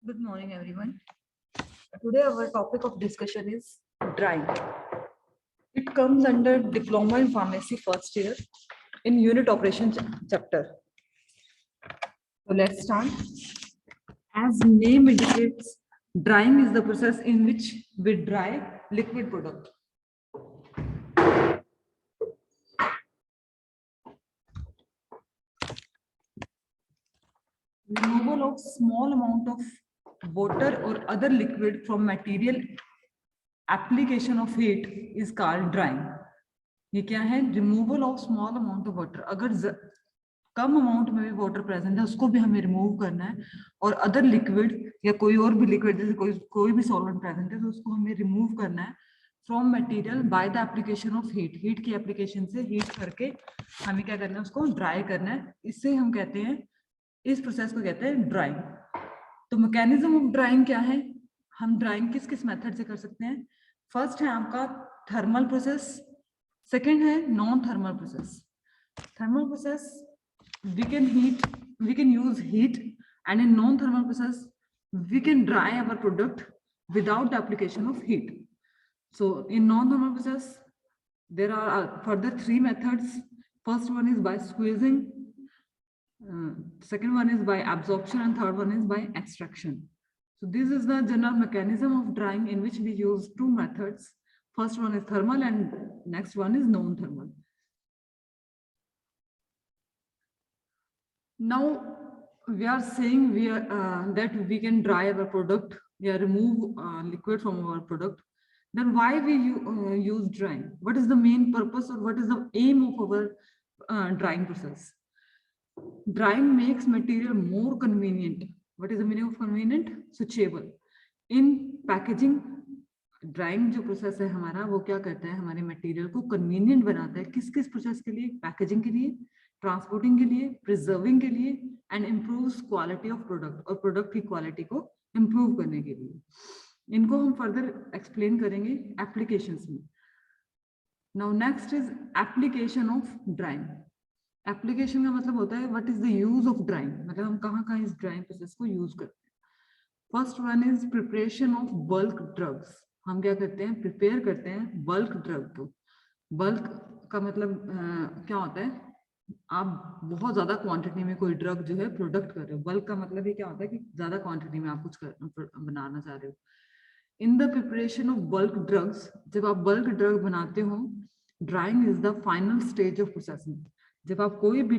Good morning, everyone. Today, our topic of discussion is drying. It comes under Diploma in Pharmacy first year in Unit Operation chapter. So, let's start. As name indicates, drying is the process in which we dry liquid product. Removal of small amount of water or other liquid from material, application of heat is called drying. ये क्या है? Removal of small amount of water. अगर कम amount में भी water present है उसको भी हमें रिमूव करना है, और अदर लिक्विड या कोई और भी लिक्विड जैसे कोई भी सॉल्वेंट प्रेजेंट है तो उसको हमें रिमूव करना है from material by the application of heat. Heat की एप्लीकेशन से हीट करके हमें क्या करना है? उसको ड्राई करना है. इससे हम कहते हैं, इस प्रोसेस को कहते हैं ड्राइंग. तो मैकेनिज्म ऑफ ड्राइंग क्या है? हम ड्राइंग किस किस मेथड से कर सकते हैं? फर्स्ट है आपका थर्मल प्रोसेस, सेकेंड है non thermal process. Thermal process we can use heat, and in non thermal process we can dry our product without the application of heat. So in non thermal process there are further three methods. First one is by squeezing, second one is by absorption, and third one is by extraction. So this is the general mechanism of drying in which we use two methods. First one is thermal and next one is non thermal. Now we are saying that we can dry our product, remove liquid from our product. Then why we use drying? What is the main purpose, or what is the aim of our drying process? Drying makes material more convenient. What is the meaning of convenient? Switchable. In packaging, drawing जो process है हमारा, वो क्या करता है? हमारे material को convenient बनाता है. किस किस प्रोसेस के लिए? पैकेजिंग के लिए, ट्रांसपोर्टिंग के लिए, प्रिजर्विंग के लिए, and improves quality of product, और प्रोडक्ट की क्वालिटी को इम्प्रूव करने के लिए. इनको हम फर्दर एक्सप्लेन करेंगे एप्लीकेशंस में. Now next is application of drawing. Application का मतलब होता है what is the use of drawing, मतलब हम कहाँ कहाँ इस ड्राइंग प्रोसेस को यूज करते हैं. First one is preparation of bulk drugs. हम क्या करते हैं? प्रिपेयर करते हैं बल्क ड्रग को. बल्क का मतलब क्या होता है? आप बहुत ज्यादा क्वांटिटी में कोई ड्रग जो है प्रोडक्ट कर रहे हो. बल्क का मतलब ये क्या होता है कि ज्यादा क्वांटिटी में आप कुछ बनाना चाह रहे हो. In the preparation of bulk drugs, जब आप बल्क ड्रग बनाते हो, drawing is the final stage of processing. जब आप कोई भी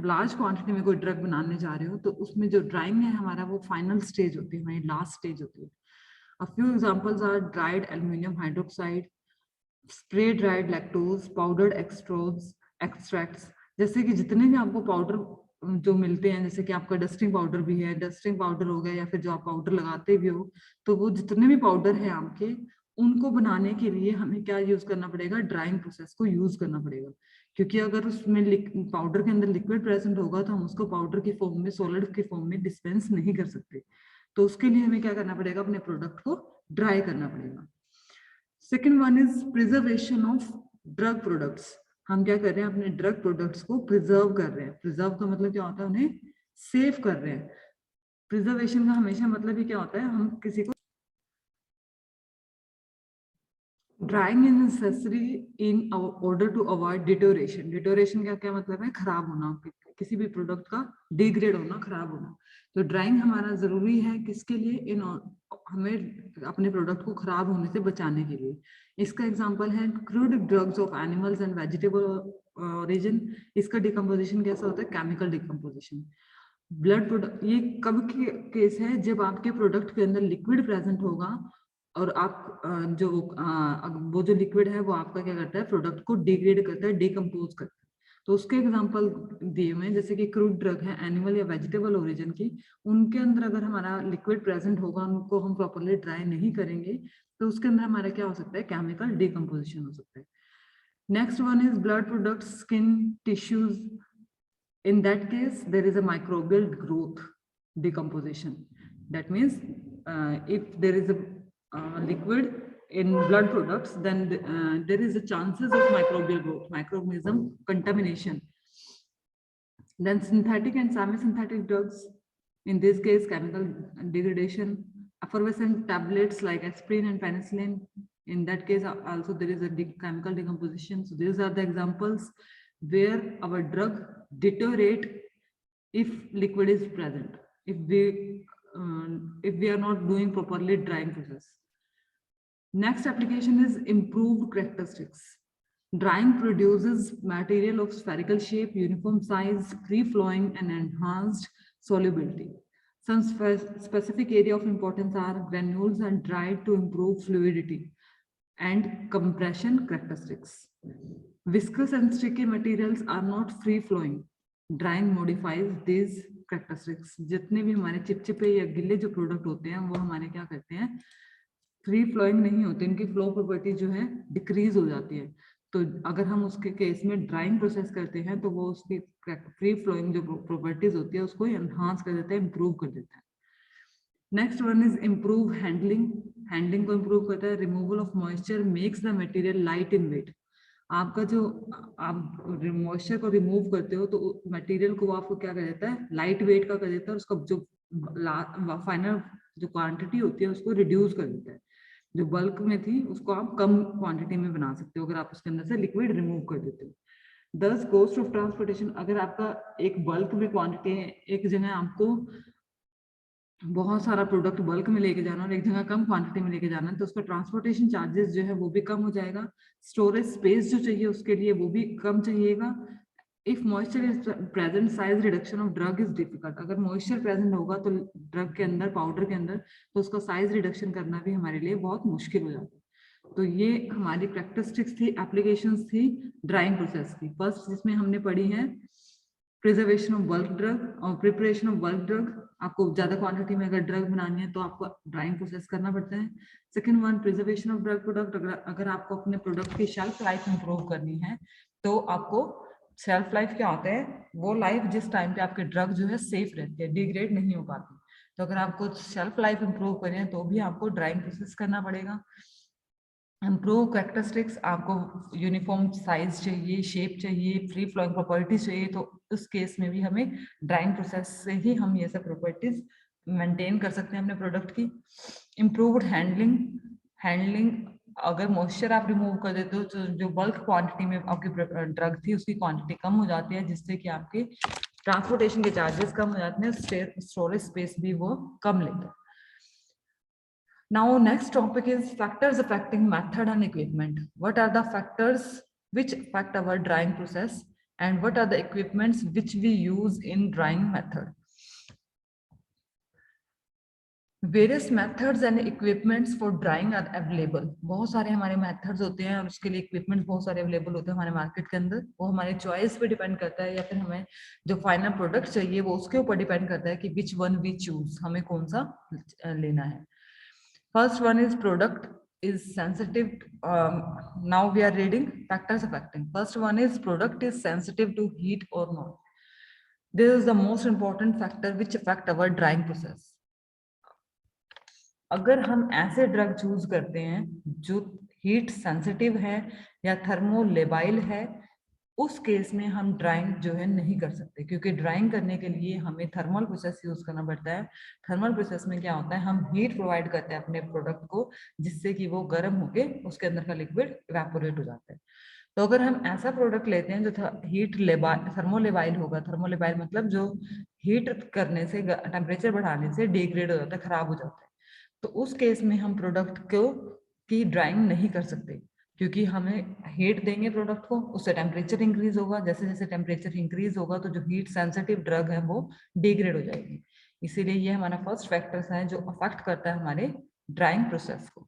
लार्ज क्वांटिटी में कोई ड्रग बनाने जा रहे हो तो उसमें जो ड्राइंग है हमारा, वो फाइनल स्टेज होती है, हमारी लास्ट स्टेज होती है. A few examples are dried aluminum hydroxide, spray dried lactose, powdered extracts. जैसे कि जितने भी आपको पाउडर जो मिलते हैं, जैसे कि आपका डस्टिंग पाउडर भी है, डस्टिंग पाउडर हो गया, या फिर जो आप पाउडर लगाते भी हो, तो वो जितने भी पाउडर है आपके, उनको बनाने के लिए हमें क्या यूज करना पड़ेगा? ड्राइंग प्रोसेस को यूज करना पड़ेगा. क्योंकि अगर उसमें पाउडर के अंदर लिक्विड प्रेजेंट होगा तो हम उसको पाउडर की फॉर्म में, सॉलिड की फॉर्म में डिस्पेंस नहीं कर सकते. तो उसके लिए हमें क्या करना पड़ेगा? अपने प्रोडक्ट को ड्राई करना पड़ेगा. Second one is preservation of drug products. हम क्या कर रहे हैं? अपने ड्रग प्रोडक्ट्स को प्रिजर्व कर रहे हैं. प्रिजर्व का मतलब क्या होता है? उन्हें सेव कर रहे हैं. प्रिजर्वेशन का हमेशा मतलब ही क्या होता है? हम किसी को drawing is necessary in order to avoid deterioration. Deterioration का क्या मतलब है? खराब होना, किसी भी प्रोडक्ट का डिग्रेड होना, खराब होना. तो ड्राइंग हमारा जरूरी है किसके लिए? इन हमें अपने प्रोडक्ट को खराब होने से बचाने के लिए. इसका एग्जांपल है crude drugs of animals and vegetable origin. इसका डिकम्पोजिशन कैसा होता है? Chemical decomposition. ब्लड प्रोडक्ट, ये कब की केस है? जब आपके प्रोडक्ट के अंदर लिक्विड प्रेजेंट होगा और आप वो जो लिक्विड है वो आपका क्या करता है? प्रोडक्ट को डिग्रेड करता है, डिकम्पोज करता है. तो उसके एग्जांपल दिए हुए हैं, जैसे कि क्रूड ड्रग है एनिमल या वेजिटेबल ओरिजिन की, उनके अंदर अगर हमारा लिक्विड प्रेजेंट होगा, उनको हम प्रॉपरली ड्राई नहीं करेंगे तो उसके अंदर हमारा क्या हो सकता है? केमिकल डिकम्पोजिशन हो सकता है. Next one is blood products, skin, tissues. In that case, there is a microbial growth decomposition. That means if there is a liquid in blood products, then there is a chances of microbial growth, microorganism contamination. Then synthetic and semi-synthetic drugs. In this case, chemical degradation, effervescent tablets like aspirin and penicillin. In that case, also there is a chemical decomposition. So these are the examples where our drug deteriorate if liquid is present, if we are not doing properly drying process. Next application is improved characteristics. Drying produces material of spherical shape, uniform size, free flowing and enhanced solubility. Some specific area of importance are granules are dried to improve fluidity and compression characteristics. Viscous and sticky materials are not free flowing. Drying modifies these characteristics. जितने भी हमारे चिपचिपे या गिले जो product होते हैं वो हमारे क्या करते हैं, फ्री फ्लोइंग नहीं होते, इनकी फ्लो प्रॉपर्टी जो है डिक्रीज हो जाती है. तो अगर हम उसके केस में ड्राइंग प्रोसेस करते हैं तो वो उसकी फ्री फ्लोइंग जो प्रॉपर्टीज होती है उसको एनहांस कर देता है, इंप्रूव कर देता है. Next one is improve handling. Handling को इम्प्रूव करता है. Removal of moisture makes the material light in weight. आपका जो आप मॉइस्चर को रिमूव करते हो तो मटेरियल को आपको क्या कर देता है, लाइट वेट का कर देता है. उसका जो फाइनल जो क्वांटिटी होती है उसको रिड्यूस कर देता है. जो बल्क में थी उसको आप कम क्वांटिटी में बना सकते हो अगर आप उसके अंदर से लिक्विड रिमूव कर देते हो. दस कॉस्ट ऑफ ट्रांसपोर्टेशन. अगर आपका एक बल्क में क्वांटिटी है, एक जगह आपको बहुत सारा प्रोडक्ट बल्क में लेके जाना और एक जगह कम क्वांटिटी में लेके जाना है तो उसका ट्रांसपोर्टेशन चार्जेस जो है वो भी कम हो जाएगा. स्टोरेज स्पेस जो चाहिए उसके लिए वो भी कम चाहिएगा. If moisture is present, size reduction of drug is difficult. अगर मॉइस्चर प्रेजेंट होगा तो ड्रग के अंदर, पाउडर के अंदर, तो उसका साइज रिडक्शन करना भी हमारे लिए बहुत मुश्किल हो जाता है. तो ये हमारी प्रैक्टिस्टिक्स थी, एप्लीकेशंस थी ड्राइंग प्रोसेस की. फर्स्ट जिसमें हमने पढ़ी है प्रिजर्वेशन ऑफ बल्क ड्रग और प्रिपरेशन ऑफ बल्क ड्रग. आपको ज्यादा क्वांटिटी में अगर ड्रग बनानी है तो आपको ड्राइंग प्रोसेस करना पड़ता है. Second one preservation of drug product. अगर आपको अपने प्रोडक्ट की शेल्फ लाइफ इंप्रूव करनी है तो आपको शेल्फ लाइफ क्या होता है, वो लाइफ जिस टाइम पे आपके ड्रग जो है सेफ रहती है, डिग्रेड नहीं हो पाती. तो अगर आपको शेल्फ लाइफ इंप्रूव करनी है तो भी आपको ड्राइंग प्रोसेस करना पड़ेगा. Improve characteristics. आपको यूनिफॉर्म साइज चाहिए, शेप चाहिए, फ्री फ्लोइंग प्रॉपर्टीज चाहिए. तो उस केस में भी हमें ड्राइंग प्रोसेस से ही हम ये सब प्रॉपर्टीज मेंटेन कर सकते हैं अपने प्रोडक्ट की. Improved handling. हैंडलिंग अगर मॉइस्चर आप रिमूव कर देते हो तो जो बल्क क्वांटिटी में आपकी ड्रग थी उसकी क्वांटिटी कम हो जाती है, जिससे कि आपके ट्रांसपोर्टेशन के चार्जेस कम हो जाते हैं, स्टोरेज स्पेस भी वो कम लेते हैं. Now next topic is factors affecting method and equipment. What are the factors which affect our drying process and what are the equipments which we use in drying method? Various methods and equipments for drying are available. बहुत सारे हमारे methods होते हैं और उसके लिए equipments बहुत सारे available होते हैं हमारे market के अंदर. वो हमारे choice पे depend करता है या फिर हमें जो final product चाहिए वो उसके ऊपर depend करता है कि which one we choose, हमें कौन सा लेना है. First one is product is sensitive. Now we are reading factors affecting. First one is product is sensitive to heat or not. This is the most important factor which affect our drying process. अगर हम ऐसे drug choose करते हैं जो heat sensitive है या thermolabile है, उस केस में हम ड्राइंग जो है नहीं कर सकते, क्योंकि ड्राइंग करने के लिए हमें थर्मल प्रोसेस यूज करना पड़ता है. थर्मल प्रोसेस में क्या होता है, हम हीट प्रोवाइड करते हैं अपने प्रोडक्ट को, जिससे कि वो गर्म होके उसके अंदर का लिक्विड इवेपोरेट हो जाता है. तो अगर हम ऐसा प्रोडक्ट लेते हैं जो हीट थर्मोलेबाइल होगा, थर्मोलेबाइल मतलब जो हीट करने से, टेम्परेचर बढ़ाने से डिग्रेड हो जाता है, खराब हो जाता है, तो उस केस में हम प्रोडक्ट को की ड्राइंग नहीं कर सकते, क्योंकि हमें हीट देंगे प्रोडक्ट को, उससे टेम्परेचर इंक्रीज होगा. जैसे जैसे टेम्परेचर इंक्रीज होगा तो जो हीट सेंसिटिव ड्रग है वो डिग्रेड हो जाएगी. इसीलिए ये हमारा फर्स्ट फैक्टर्स है जो अफेक्ट करता है हमारे ड्राइंग प्रोसेस को.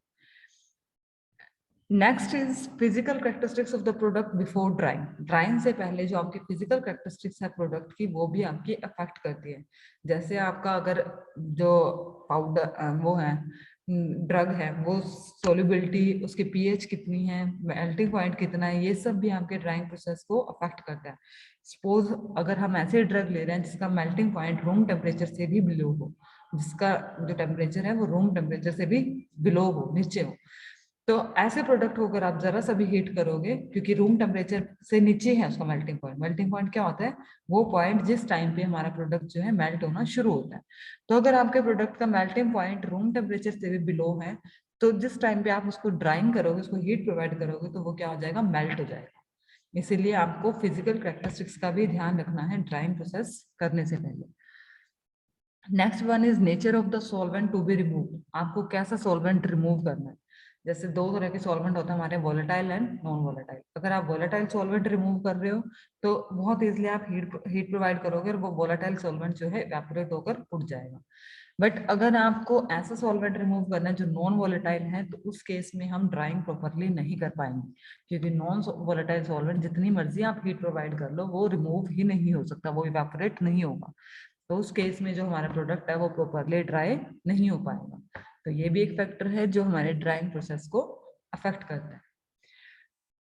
Next is physical characteristics of the product before drawing. Drawing से पहले जो आपकी फिजिकल कैरेक्टरिस्टिक्स है प्रोडक्ट की वो भी आपकी अफेक्ट करती है. जैसे आपका अगर जो पाउडर वो है ड्रग है वो सोल्युबिलिटी, उसकी पीएच कितनी है, मेल्टिंग पॉइंट कितना है, ये सब भी आपके ड्राइंग प्रोसेस को अफेक्ट करता है. सपोज अगर हम ऐसे ड्रग ले रहे हैं जिसका मेल्टिंग पॉइंट रूम टेम्परेचर से भी बिलो हो, जिसका जो टेम्परेचर है वो रूम टेम्परेचर से भी बिलो हो, नीचे हो, तो ऐसे प्रोडक्ट को अगर आप जरा सा भी हीट करोगे, क्योंकि रूम टेम्परेचर से नीचे है उसका मेल्टिंग पॉइंट। मेल्टिंग पॉइंट क्या होता है? वो पॉइंट जिस टाइम पे हमारा प्रोडक्ट जो है मेल्ट होना शुरू होता है। तो अगर आपके प्रोडक्ट का मेल्टिंग पॉइंट रूम टेम्परेचर से भी बिलो है, तो जिस टाइम पे आप उसको ड्राइंग करोगे, उसको हीट प्रोवाइड करोगे, तो वो क्या हो जाएगा? मेल्ट हो जाएगा। इसीलिए आपको फिजिकल कैरेक्टरिस्टिक्स का भी ध्यान रखना है ड्राइंग प्रोसेस करने से पहले। Next one is nature of the solvent to be remove. आपको कैसा सॉल्वेंट रिमूव करना है? जैसे दो तरह के सॉल्वेंट होते हैं हमारे, वोलेटाइल एंड नॉन वोलेटाइल। अगर आप वोलेटाइल सॉल्वेंट रिमूव कर रहे हो तो बहुत इजीली आप हीट प्रोवाइड करोगे और वो वोलेटाइल सॉल्वेंट जो है इवेपोरेट होकर उड़ जाएगा। बट अगर आपको ऐसा सॉल्वेंट रिमूव करना है जो नॉन वोलेटाइल है, तो उस केस में हम ड्राइंग प्रॉपरली नहीं कर पाएंगे, क्योंकि नॉन वोलेटाइल सॉल्वेंट जितनी मर्जी आप हीट प्रोवाइड कर लो, वो रिमूव ही नहीं हो सकता, वो इवेपोरेट नहीं होगा। तो उस केस में जो हमारा प्रोडक्ट है वो प्रॉपरली ड्राई नहीं हो पाएगा। तो ये भी एक फैक्टर है जो हमारे ड्राइंग प्रोसेस को अफेक्ट करता है।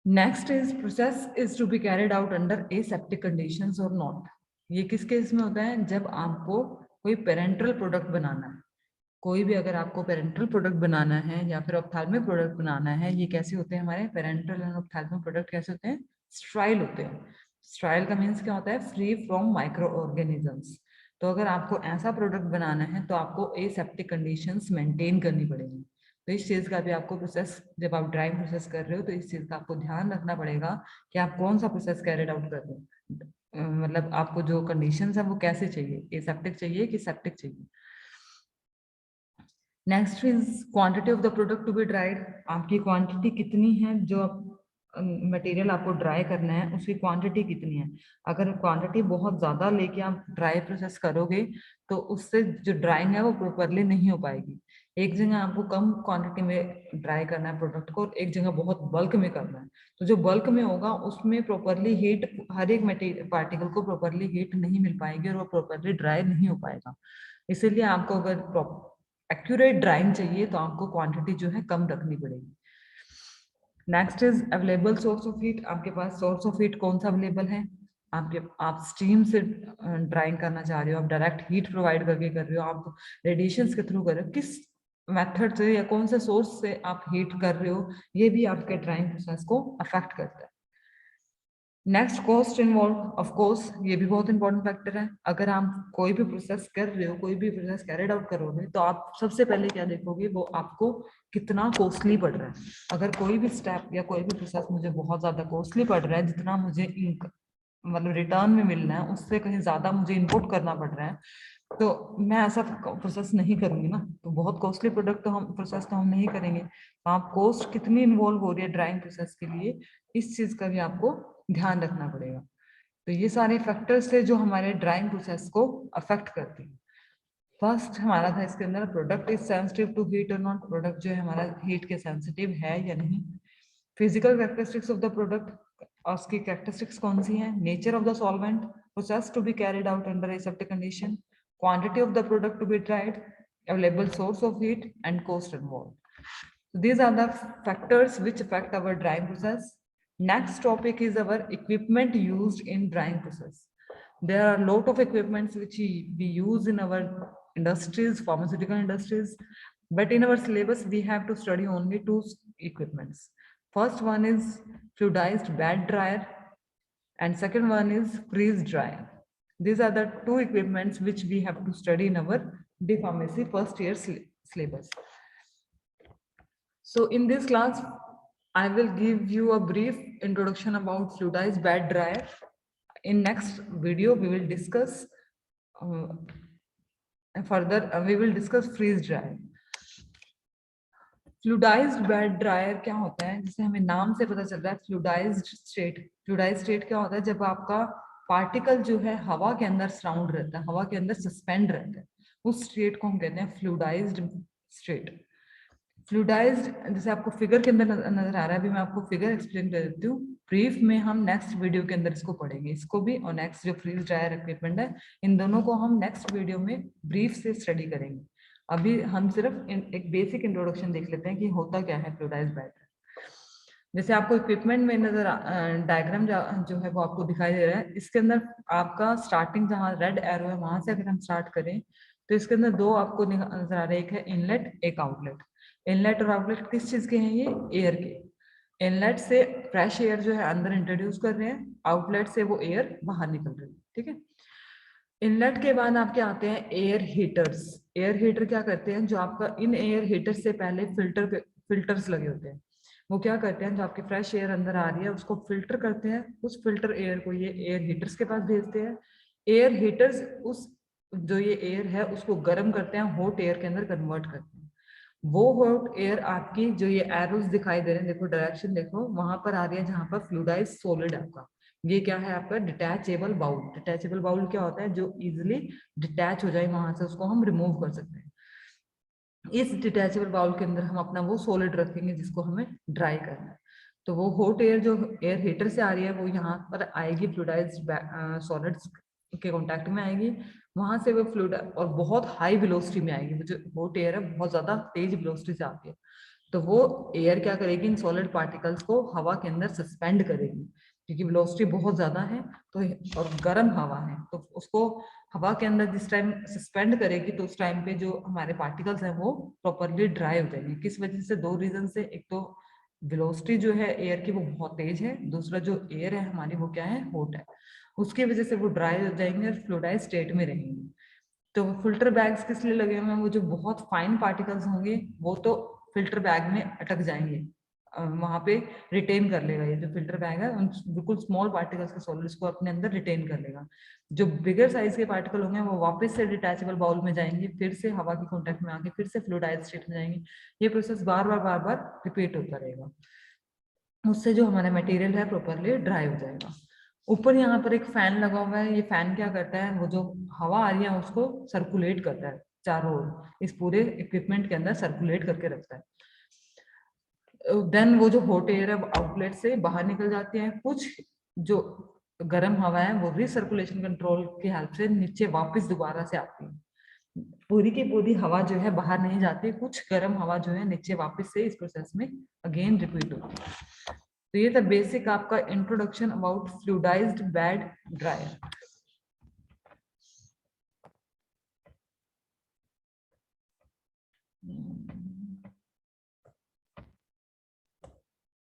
Next is process is to be carried out under aseptic conditions और नॉट। ये किस केस में होता है? जब आपको कोई पेरेंटल प्रोडक्ट बनाना है। कोई भी अगर आपको पेरेंटल प्रोडक्ट बनाना है या फिर ऑप्थेल्मिक प्रोडक्ट बनाना है, ये कैसे होते हैं हमारे पेरेंटल एंड ऑप्थेल्मिक प्रोडक्ट? कैसे होते हैं? स्ट्राइल होते हैं। स्ट्राइल का मीन्स क्या होता है? Free from micro organisms. तो अगर आपको ऐसा प्रोडक्ट बनाना है तो आपको एसेप्टिक कंडीशंस मेंटेन करनी पड़ेगी। तो इस चीज का भी आपको प्रोसेस, जब आप ड्राइंग प्रोसेस कर रहे हो तो इस चीज का आपको ध्यान रखना पड़ेगा कि आप कौन सा प्रोसेस कैरिड आउट कर रहे हो। मतलब आपको जो कंडीशंस है वो कैसे चाहिए, एसेप्टिक चाहिए कि सेप्टिक चाहिए। Next is quantity of the product to be dried. आपकी क्वांटिटी कितनी है? जो मटेरियल आपको ड्राई करना है उसकी क्वांटिटी कितनी है? अगर क्वांटिटी बहुत ज्यादा लेके आप ड्राई प्रोसेस करोगे तो उससे जो ड्राइंग है वो प्रॉपरली नहीं हो पाएगी। एक जगह आपको कम क्वांटिटी में ड्राई करना है प्रोडक्ट को, एक जगह बहुत बल्क में करना है। तो जो बल्क में होगा उसमें प्रॉपरली हीट, हर एक मटेरियल पार्टिकल को प्रॉपरली हीट नहीं मिल पाएगी और वो प्रॉपरली ड्राई नहीं हो पाएगा। इसीलिए आपको अगर एक्यूरेट ड्राइंग चाहिए तो आपको क्वांटिटी जो है कम रखनी पड़ेगी। Next is available source of heat. आपके पास सोर्स ऑफ हीट कौन सा अवेलेबल है? आप स्टीम से ड्राइंग करना चाह रहे हो, आप डायरेक्ट हीट प्रोवाइड करके कर रहे हो, आप रेडिएशन के थ्रू कर रहे हो, किस मेथड से या कौन से सोर्स से आप हीट कर रहे हो, ये भी आपके ड्राइंग प्रोसेस को अफेक्ट करता है। Next cost involve, of course ये भी बहुत इंपॉर्टेंट फैक्टर है। अगर आप कोई भी प्रोसेस कर रहे हो, कोई भी प्रोसेस कैरिड आउट करोगे, तो आप सबसे पहले क्या देखोगे? वो आपको कितना कॉस्टली पड़ रहा है। अगर कोई भी स्टेप या कोई भी प्रोसेस मुझे बहुत ज्यादा कॉस्टली पड़ रहा है, जितना मुझे मतलब रिटर्न में मिलना है उससे कहीं ज्यादा मुझे इनपुट करना पड़ रहा है, तो मैं ऐसा प्रोसेस नहीं करूंगी ना। तो बहुत कॉस्टली प्रोडक्ट तो हम प्रोसेस तो हम नहीं करेंगे। तो आप कॉस्ट कितनी इन्वॉल्व हो रही है ड्राइंग प्रोसेस के लिए, इस चीज का भी आपको ध्यान रखना पड़ेगा। तो ये सारे फैक्टर्स है जो हमारे ड्राइंग प्रोसेस को अफेक्ट करते हैं। फर्स्ट हमारा था इसके अंदर product is sensitive to heat और नॉट। प्रोडक्ट जो है हमारा हीट के सेंसिटिव है या नहीं। Physical characteristics of the product, और उसकी कैरेक्टरिस्टिक्स कौन सी है? Nature of the solvent, process to be carried out under aseptic condition, quantity of the product to be dried, available source of heat, and cost involved. So these are the factors which affect our drying process. Next topic is our equipment used in drying process. There are a lot of equipments which we use in our industries, pharmaceutical industries, but in our syllabus we have to study only two equipments. First one is fluidized bed dryer, and second one is freeze dryer. These are the two equipments which we have to study in our D Pharmacy first year syllabus. So in this class, I will give you a brief introduction about fluidized bed dryer. In next video, we will discuss we will discuss freeze dryer. Fluidised bed dryer क्या होता है? जिसे हमें नाम से पता चल रहा है फ्लूडाइज्ड स्टेट। फ्लूडाइज्ड स्टेट क्या होता है? जब आपका पार्टिकल जो है हवा के अंदर सराउंड रहता है, हवा के अंदर सस्पेंड रहता है, उस स्टेट को हम कहते हैं फ्लूडाइज्ड स्टेट। फ्लूडाइज्ड जैसे आपको फिगर के अंदर नजर आ रहा है, अभी मैं आपको फिगर एक्सप्लेन कर देती हूँ ब्रीफ में। हम नेक्स्ट वीडियो के अंदर इसको पढ़ेंगे, इसको भी, और नेक्स्ट जो फ्रीज ड्रायर इक्विपमेंट है, इन दोनों को हम नेक्स्ट वीडियो में ब्रीफ से स्टडी करेंगे। अभी हम सिर्फ एक बेसिक इंट्रोडक्शन देख लेते हैं कि होता क्या है फ्लूडाइज्ड बेड। जैसे आपको इक्विपमेंट में नजर डायग्राम जो है वो आपको दिखाई दे रहा है। इसके अंदर आपका स्टार्टिंग जहाँ रेड एरो है वहां से अगर हम स्टार्ट करें तो इसके अंदर दो आपको नजर आ रहे हैं, एक है इनलेट, एक आउटलेट। इनलेट और आउटलेट किस चीज के हैं? ये एयर के। इनलेट से फ्रेश एयर जो है अंदर इंट्रोड्यूस कर रहे हैं, आउटलेट से वो एयर बाहर निकल रही है, ठीक है। इनलेट के बाद आपके आते हैं एयर हीटर्स। एयर हीटर क्या करते हैं? जो आपका इन एयर हीटर से पहले फिल्टर्स लगे होते हैं, वो क्या करते हैं, जो आपकी फ्रेश एयर अंदर आ रही है उसको फिल्टर करते हैं, उस फिल्टर एयर को ये एयर हीटर्स के पास भेजते हैं। एयर हीटर्स उस जो ये एयर है उसको गर्म करते हैं, हॉट एयर के अंदर कन्वर्ट करते हैं। वो हॉट एयर आपकी जो ये एरोस दिखाई दे रहे हैं, देखो डायरेक्शन देखो, वहां पर आ रही है जहां पर फ्लूइडाइज सॉलिड आपका। ये क्या है आपका? Detachable bowl. डिटैचेबल बाउल क्या होता है? जो इजिली डिटैच हो जाए वहां से, उसको हम रिमूव कर सकते हैं। इस डिटैचेबल बाउल के अंदर हम अपना वो सॉलिड रखेंगे जिसको हमें ड्राई करना है। तो वो हॉट एयर जो एयर हीटर से आ रही है वो यहाँ पर आएगी, फ्लूइडाइज्ड सॉलिड्स के कांटेक्ट में आएगी, वहां से वो फ्लूइड और बहुत हाई वेलोसिटी में आएगी। जो हॉट एयर है बहुत ज्यादा तेज वेलोसिटी से आती है, तो वो एयर क्या करेगी? इन सॉलिड पार्टिकल्स को हवा के अंदर सस्पेंड करेगी, क्योंकि वेलोसिटी बहुत ज्यादा है तो, और गर्म हवा है तो उसको हवा के अंदर जिस टाइम सस्पेंड करेगी तो उस टाइम पे जो हमारे पार्टिकल्स हैं वो प्रॉपरली ड्राई हो जाएंगे। किस वजह से? दो रीजन से। एक तो वेलोसिटी जो है एयर की वो बहुत तेज है, दूसरा जो एयर है हमारी वो क्या है? हॉट है, उसकी वजह से वो ड्राई हो जाएंगे और फ्लूइडाइज स्टेट में रहेंगे। तो फिल्टर बैग्स किस लिए लगे हुए हैं? वो जो बहुत फाइन पार्टिकल्स होंगे वो तो फिल्टर बैग में अटक जाएंगे, वहां पे रिटेन कर लेगा। ये जो फिल्टर बैग है उन बिल्कुल स्मॉल पार्टिकल्स के सॉलिड्स को अपने अंदर रिटेन कर लेगा। जो बिगर साइज के पार्टिकल होंगे वो वापस से डिटैचेबल बाउल में जाएंगे, फिर से हवा के कांटेक्ट में आके फिर से फ्लूइडाइज्ड स्टेट में जाएंगे। ये प्रोसेस बार बार रिपीट होता रहेगा, उससे जो हमारा मटेरियल है प्रॉपरली ड्राई हो जाएगा। ऊपर यहाँ पर एक फैन लगा हुआ है, ये फैन क्या करता है? वो जो हवा आ रही है उसको सर्कुलेट करता है चारों ओर, इस पूरे इक्विपमेंट के अंदर सर्कुलेट करके रखता है। देन वो जो हॉट एयर है आउटलेट से बाहर निकल जाती है, कुछ जो गर्म हवा है वो रिसर्कुलेशन कंट्रोल की हेल्प से नीचे वापस दोबारा से आती है। पूरी की पूरी हवा जो है बाहर नहीं जाती, कुछ गर्म हवा जो है नीचे वापस से इस प्रोसेस में अगेन रिपीट होती है। तो ये था बेसिक आपका introduction about fluidised bed dryer.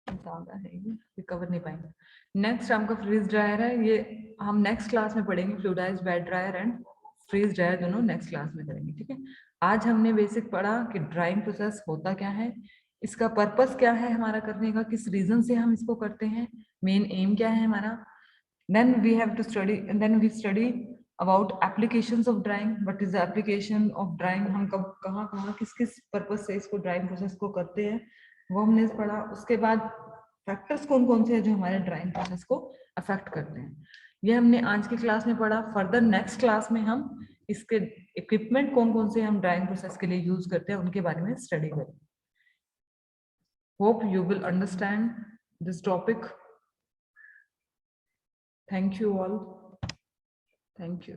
ज्यादा है ये कवर नहीं पाएंगे। नेक्स्ट आपका फ्रीज ड्रायर है, ये हम नेक्स्ट क्लास में पढ़ेंगे। Fluidised bed dryer and freeze dryer दोनों नेक्स्ट क्लास में करेंगे, ठीक है। आज हमने बेसिक पढ़ा कि ड्राइंग प्रोसेस होता क्या है, इसका पर्पस क्या है हमारा करने का, किस रीजन से हम इसको करते हैं, मेन एम क्या है हमारा। then we have to study and then we study about applications of drawing, what is the application of drawing, हम कब कहाँ किस किस पर्पस से इसको ड्राइंग प्रोसेस को करते हैं वो हमने पढ़ा। उसके बाद फैक्टर्स कौन कौन से हैं जो हमारे ड्राइंग प्रोसेस को अफेक्ट करते हैं, ये हमने आज की क्लास में पढ़ा। फर्दर नेक्स्ट क्लास में हम इसके इक्विपमेंट कौन कौन से हम ड्राइंग प्रोसेस के लिए यूज करते हैं उनके बारे में स्टडी करेंगे। Hope you will understand this topic. Thank you all. Thank you.